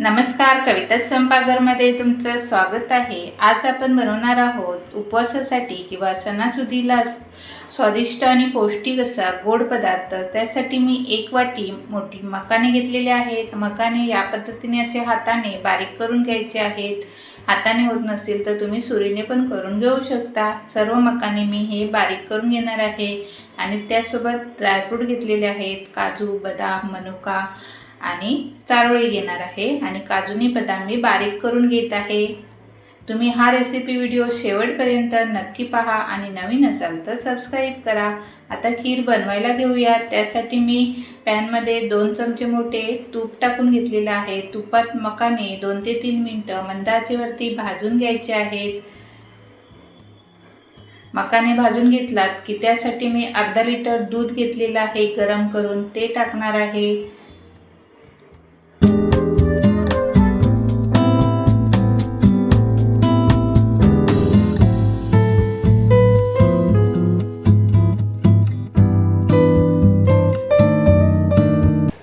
नमस्कार, कविता स्वयंपाकघरमध्ये तुमचं स्वागत आहे। आज आपण बनवणार आहोत उपवासासाठी किंवा सणासुदीला स्वादिष्ट आणि पौष्टिक असा गोड पदार्थ। त्यासाठी मी 1 वाटी मोठी मकाने घेतलेले आहेत। मकाने या पद्धतीने असे हाताने बारीक करून घ्यायचे आहेत। हाताने होत नसेल तर तुम्ही सुरीने पण करून घेऊ शकता। सर्व मकाने मी हे बारीक करून घेणार आहे आणि त्यासोबत ड्रायफ्रूट घेतलेले आहेत, काजू, बदाम, मनुका आणि चारोळी घेणार आहे आणि काजूनी बदाम मी बारीक करून घेत आहे। तुम्ही हा रेसिपी व्हिडिओ शेवटपर्यंत नक्की पहा आणि नवीन असाल तर सबस्क्राइब करा। आता खीर बनवायला घेऊया। त्यासाठी मी पॅनमध्ये 2 चमचे मोठे तूप टाकून घेतलेले आहे। तुपात मकाने 2 ते 3 मिनिटं मंद आचेवरती भाजून घ्यायचे आहेत। मकाने भाजून घेतलात की त्यासाठी मी अर्धा लिटर दूध घेतलेलं आहे गरम करून, ते टाकणार आहे।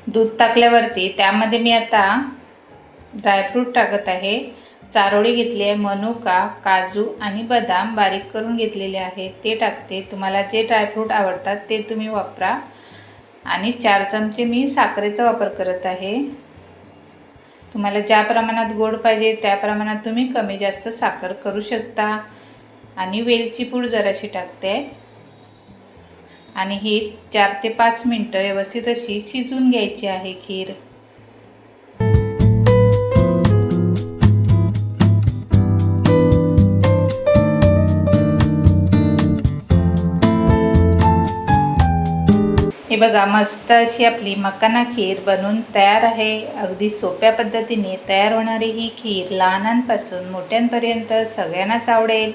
दूध टाकल्यावरती त्यामध्ये मी आता ड्रायफ्रूट टाकत आहे। चारोळी घेतली आहे, मनुका, काजू आणि बदाम बारीक करून घेतलेले आहेत ते टाकते। तुम्हाला जे ड्रायफ्रूट आवडतात ते तुम्ही वापरा। आणि 4 चमचे मी साखरेचा वापर करत आहे। तुम्हाला ज्या प्रमाणात गोड पाहिजे त्या प्रमाणात तुम्ही कमी जास्त साखर करू शकता। आणि वेलची पूड जराशी टाकते आणि ही 4 ते 5 मिनिटं व्यवस्थित अशी शिजवून घ्यायची आहे खीर। हे बघा, मस्त अशी आपली मकाना खीर बनवून तयार आहे। अगदी सोप्या पद्धतीने तयार होणारी ही खीर लहानांपासून मोठ्यांपर्यंत सगळ्यांनाच आवडेल।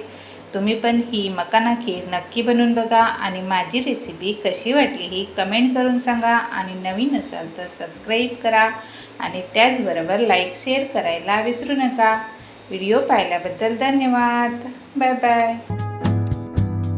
तुम्ही पण ही मकाना खीर नक्की बनवून बघा आणि माझी रेसिपी कशी वाटली ही कमेंट करून सांगा। आणि नवीन असाल तर सबस्क्राइब करा आणि त्याचबरोबर लाईक शेअर करायला विसरू नका। व्हिडिओ पाहिल्याबद्दल धन्यवाद। Bye bye.